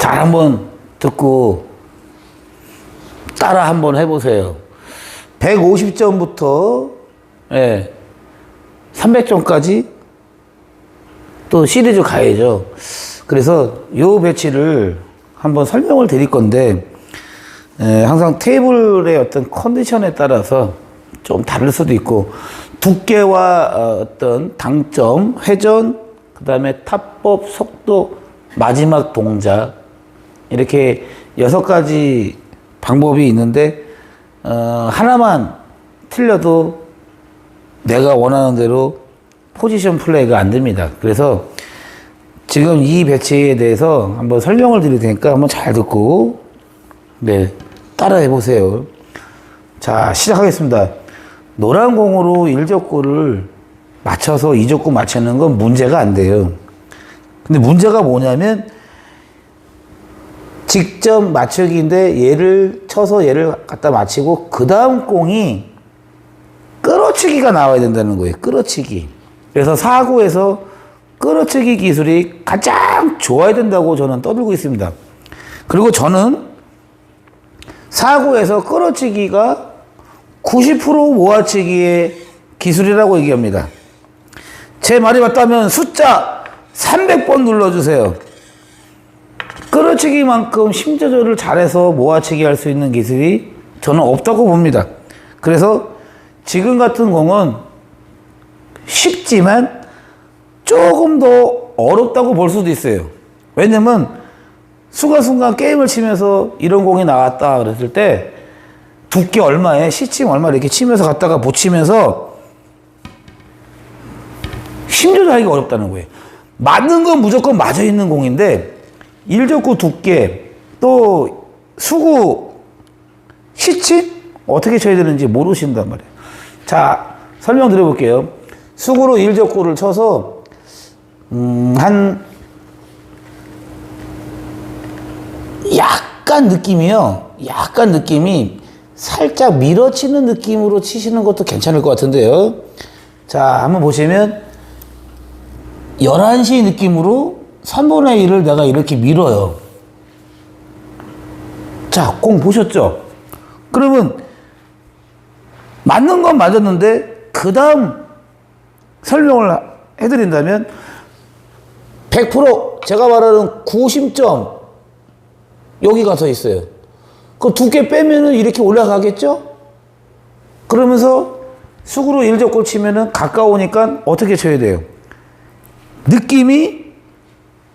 잘 한번 듣고 따라 한번 해보세요. 150점부터 300점까지 또 시리즈 가야죠. 그래서 요 배치를 한번 설명을 드릴 건데, 항상 테이블의 어떤 컨디션에 따라서 좀 다를 수도 있고, 두께와 어떤 당점, 회전, 그 다음에 타법, 속도, 마지막 동작, 이렇게 6가지 방법이 있는데, 하나만 틀려도 내가 원하는 대로 포지션 플레이가 안 됩니다. 그래서 지금 이 배치에 대해서 한번 설명을 드릴 테니까 한번 잘 듣고 따라해 보세요. 자, 시작하겠습니다. 노란 공으로 1족구를 맞춰서 2족구 맞추는 건 문제가 안 돼요. 근데 문제가 뭐냐면 직접 맞추기인데 얘를 쳐서 얘를 갖다 맞히고 그 다음 공이 끌어치기가 나와야 된다는 거예요. 끌어치기. 그래서 4구에서 끌어치기 기술이 가장 좋아야 된다고 저는 떠들고 있습니다. 그리고 저는 4구에서 끌어치기가 90% 모아치기의 기술이라고 얘기합니다. 제 말이 맞다면 숫자 300번 눌러주세요. 끌어치기만큼 힘 조절을 잘해서 모아치기 할 수 있는 기술이 저는 없다고 봅니다. 그래서 지금 같은 공은 쉽지만 조금 더 어렵다고 볼 수도 있어요. 왜냐면 순간순간 게임을 치면서 이런 공이 나왔다 그랬을 때 두께 얼마에 시침 얼마 이렇게 치면서 갔다가 못 치면서 힘 조절하기가 어렵다는 거예요. 맞는 건 무조건 맞아 있는 공인데 1족구 두께 또 수구 시침 어떻게 쳐야 되는지 모르신단 말이에요. 자, 설명 드려볼게요. 수구로 1족구를 쳐서 약간 느낌이 살짝 밀어치는 느낌으로 치시는 것도 괜찮을 것 같은데요. 자, 한번 보시면 11시 느낌으로 3분의 1을 내가 이렇게 밀어요. 자, 공 보셨죠? 그러면 맞는 건 맞았는데 그 다음 설명을 해드린다면 100% 제가 말하는 구심점 여기가 서 있어요. 그 두께 빼면은 이렇게 올라가겠죠? 그러면서 수구로 1족구 치면은 가까우니까 어떻게 쳐야 돼요? 느낌이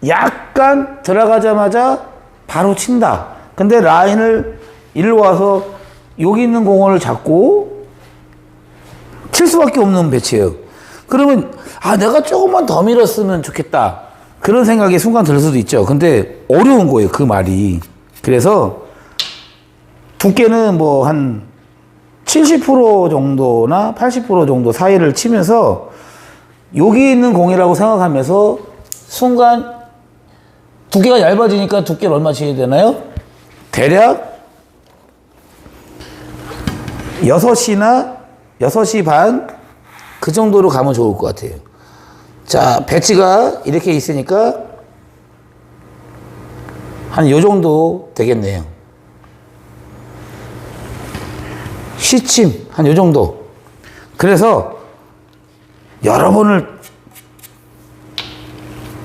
약간 들어가자마자 바로 친다. 근데 라인을 일로 와서 여기 있는 공을 잡고 칠 수밖에 없는 배치예요. 그러면 내가 조금만 더 밀었으면 좋겠다. 그런 생각이 순간 들 수도 있죠. 근데 어려운 거예요, 그 말이. 그래서 두께는 뭐 한 70% 정도나 80% 정도 사이를 치면서 여기 있는 공이라고 생각하면서 순간 두께가 얇아지니까 두께를 얼마 쳐야 되나요? 대략 6시나 6시 반 그 정도로 가면 좋을 것 같아요. 자, 배치가 이렇게 있으니까 한 요 정도 되겠네요. 시침 한 요 정도. 그래서 여러 번을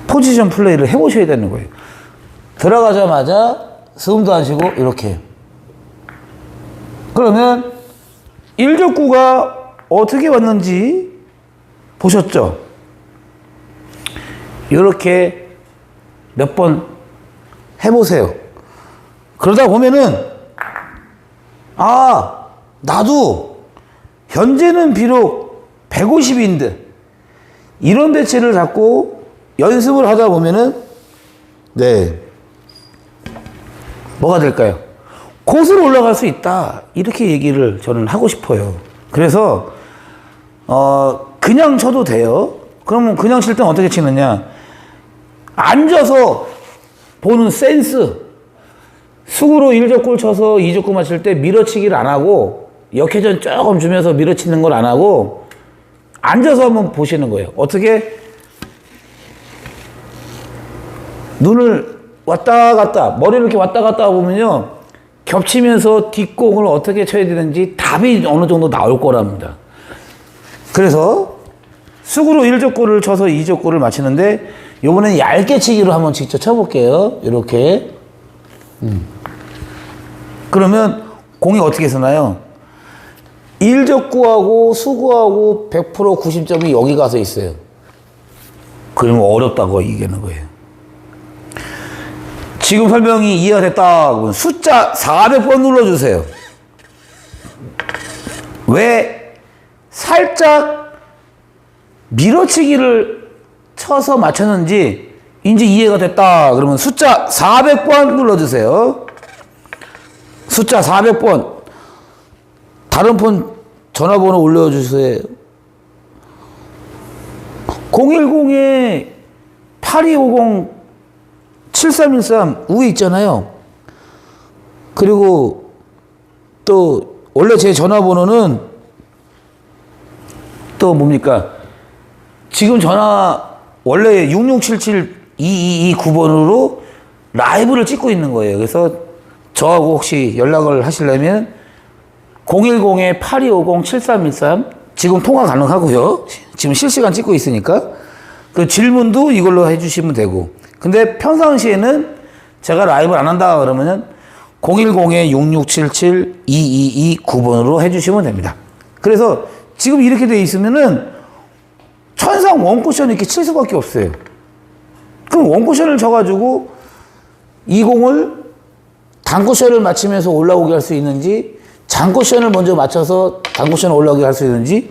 포지션 플레이를 해보셔야 되는 거예요. 들어가자마자 숨도 안 쉬고 이렇게. 그러면 1족구가 어떻게 왔는지 보셨죠? 이렇게 몇 번 해보세요. 그러다 보면은 나도 현재는 비록 150인데 이런 배치를 잡고 연습을 하다 보면은 뭐가 될까요? 곳으로 올라갈 수 있다. 이렇게 얘기를 저는 하고 싶어요. 그래서 그냥 쳐도 돼요. 그러면 그냥 칠 때는 어떻게 치느냐? 앉아서 보는 센스. 수구로 1족구를 쳐서 2족구 맞출 때 밀어치기를 안 하고 역회전 조금 주면서 밀어치는 걸 안 하고 앉아서 한번 보시는 거예요. 어떻게? 눈을 왔다 갔다, 머리를 이렇게 왔다 갔다 보면요. 겹치면서 뒷공을 어떻게 쳐야 되는지 답이 어느 정도 나올 거랍니다. 그래서 수구로 1족구를 쳐서 2족구를 맞히는데 요번엔 얇게 치기로 한번 직접 쳐볼게요. 이렇게. 그러면 공이 어떻게 서나요? 1족구하고 수구하고 100% 90점이 여기 가서 있어요. 그러면 어렵다고 얘기하는 거예요. 지금 설명이 이해가 됐다. 그러면 숫자 400번 눌러주세요. 왜 살짝 밀어치기를 쳐서 맞췄는지 이제 이해가 됐다. 그러면 숫자 400번 눌러주세요. 숫자 400번. 다른 폰 전화번호 올려주세요. 010-8250-7313 우에 있잖아요. 그리고 또 원래 제 전화번호는 또 뭡니까? 지금 전화 원래 6677-2229번으로 라이브를 찍고 있는 거예요. 그래서 저하고 혹시 연락을 하시려면 010-8250-7313 지금 통화 가능하고요. 지금 실시간 찍고 있으니까. 그 질문도 이걸로 해주시면 되고. 근데 평상시에는 제가 라이브 안 한다 그러면은 010-6677-2229번으로 해주시면 됩니다. 그래서 지금 이렇게 돼 있으면은 천상 원쿠션 이렇게 칠 수밖에 없어요. 그럼 원쿠션을 쳐가지고 이 공을 단쿠션을 맞추면서 올라오게 할 수 있는지, 장쿠션을 먼저 맞춰서 단쿠션을 올라오게 할 수 있는지,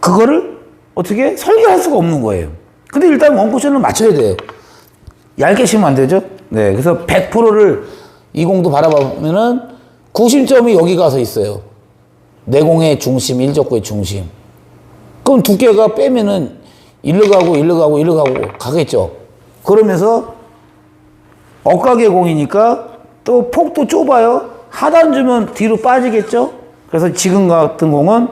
그거를 어떻게 설계할 수가 없는 거예요. 근데 일단 원쿠션을 맞춰야 돼요. 얇게 치면 안 되죠? 네. 그래서 100%를 이 공도 바라보면은 90점이 여기 가서 있어요. 내 공의 중심, 1족구의 중심. 그럼 두께가 빼면은 일로 가고 가겠죠. 그러면서 엇각의 공이니까 또 폭도 좁아요. 하단 주면 뒤로 빠지겠죠. 그래서 지금 같은 공은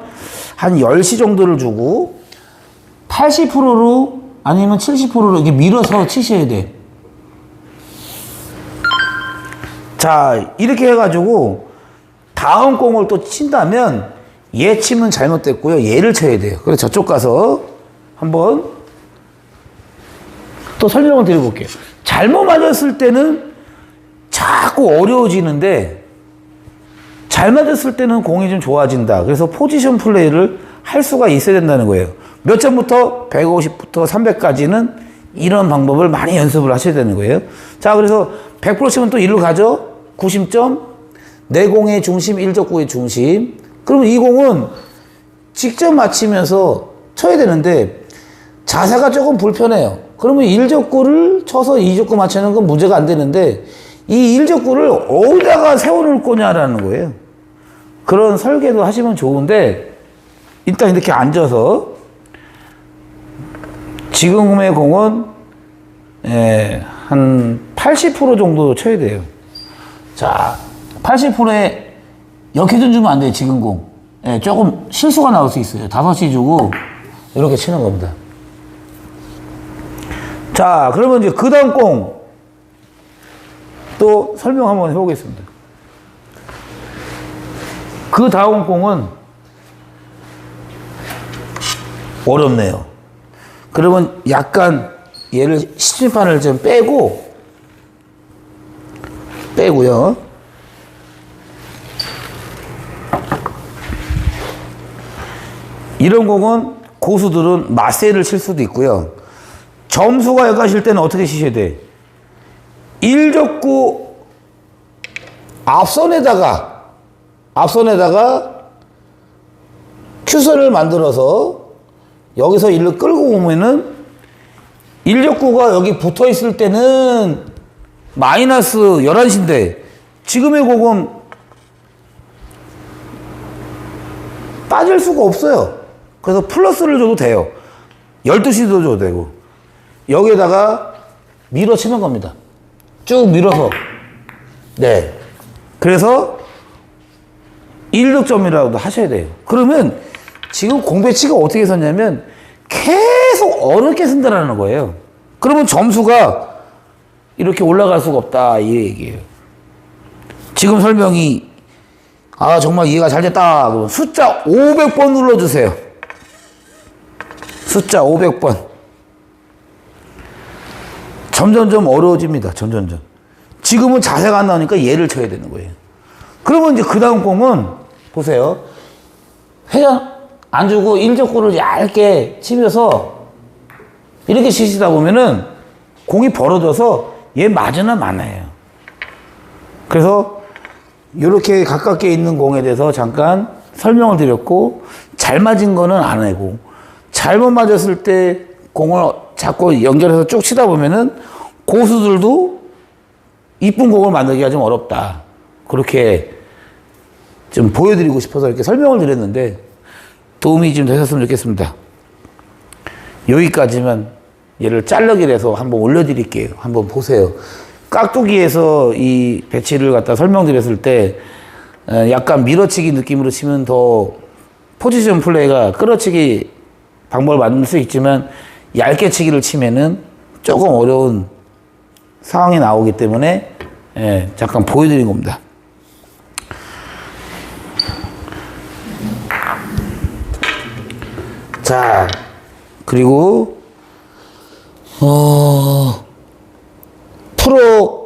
한 10시 정도를 주고 80%로 아니면 70%로 이렇게 밀어서 치셔야 돼. 자, 이렇게 해가지고 다음 공을 또 친다면 얘 치면 잘못됐고요. 얘를 쳐야 돼요. 그래서 저쪽 가서 한번 또 설명을 드려볼게요. 잘못 맞았을 때는 자꾸 어려워지는데 잘 맞았을 때는 공이 좀 좋아진다. 그래서 포지션 플레이를 할 수가 있어야 된다는 거예요. 몇 점부터 150부터 300까지는 이런 방법을 많이 연습을 하셔야 되는 거예요. 자, 그래서 100% 치면 또 일로 가죠. 90점. 내 공의 중심, 1족구의 중심. 그러면 이 공은 직접 맞히면서 쳐야 되는데 자세가 조금 불편해요. 그러면 1족구를 쳐서 2족구 맞추는 건 문제가 안 되는데 이 1족구를 어디다가 세워놓을 거냐라는 거예요. 그런 설계도 하시면 좋은데 일단 이렇게 앉아서 지금의 공은 한 80% 정도 쳐야 돼요. 자, 80%에 이렇게 던지면 안 돼요. 지금 공. 조금 실수가 나올 수 있어요. 5시 주고 이렇게 치는 겁니다. 자, 그러면 이제 그 다음 공 또 설명 한번 해보겠습니다. 그 다음 공은 어렵네요. 그러면 약간 얘를 시침판을 좀 빼고요. 이런 공은 고수들은 맞세를 칠 수도 있고요. 점수가 약하실 때는 어떻게 치셔야 돼? 1족구 앞선에다가 큐선을 만들어서 여기서 일로 끌고 오면은 1족구가 여기 붙어 있을 때는 마이너스 11시인데 지금의 공은 빠질 수가 없어요. 그래서 플러스를 줘도 돼요. 12시도 줘도 되고 여기에다가 밀어치는 겁니다. 쭉 밀어서. 네. 그래서 1득점이라고도 하셔야 돼요. 그러면 지금 공배치가 어떻게 섰냐면 계속 어렵게 쓴다라는 거예요. 그러면 점수가 이렇게 올라갈 수가 없다 이 얘기예요. 지금 설명이 정말 이해가 잘 됐다 그러면 숫자 500번 눌러주세요. 숫자 500번. 점점점 어려워집니다. 점점점. 지금은 자세가 안 나오니까 얘를 쳐야 되는 거예요. 그러면 이제 그 다음 공은 보세요. 회전 안 주고 일적구를 얇게 치면서 이렇게 치시다 보면은 공이 벌어져서 얘 맞으나 마나요. 그래서 이렇게 가깝게 있는 공에 대해서 잠깐 설명을 드렸고, 잘 맞은 거는 안 하고, 잘못 맞았을 때 공을 자꾸 연결해서 쭉 치다 보면은 고수들도 이쁜 공을 만들기가 좀 어렵다. 그렇게 좀 보여드리고 싶어서 이렇게 설명을 드렸는데 도움이 좀 되셨으면 좋겠습니다. 여기까지만 얘를 짤르기를 해서 한번 올려드릴게요. 한번 보세요. 깍두기에서 이 배치를 갖다 설명드렸을 때 약간 밀어치기 느낌으로 치면 더 포지션 플레이가 끌어치기 방법을 만들 수 있지만 얇게 치기를 치면은 조금 어려운 상황이 나오기 때문에 잠깐 보여드린 겁니다. 자, 그리고 프로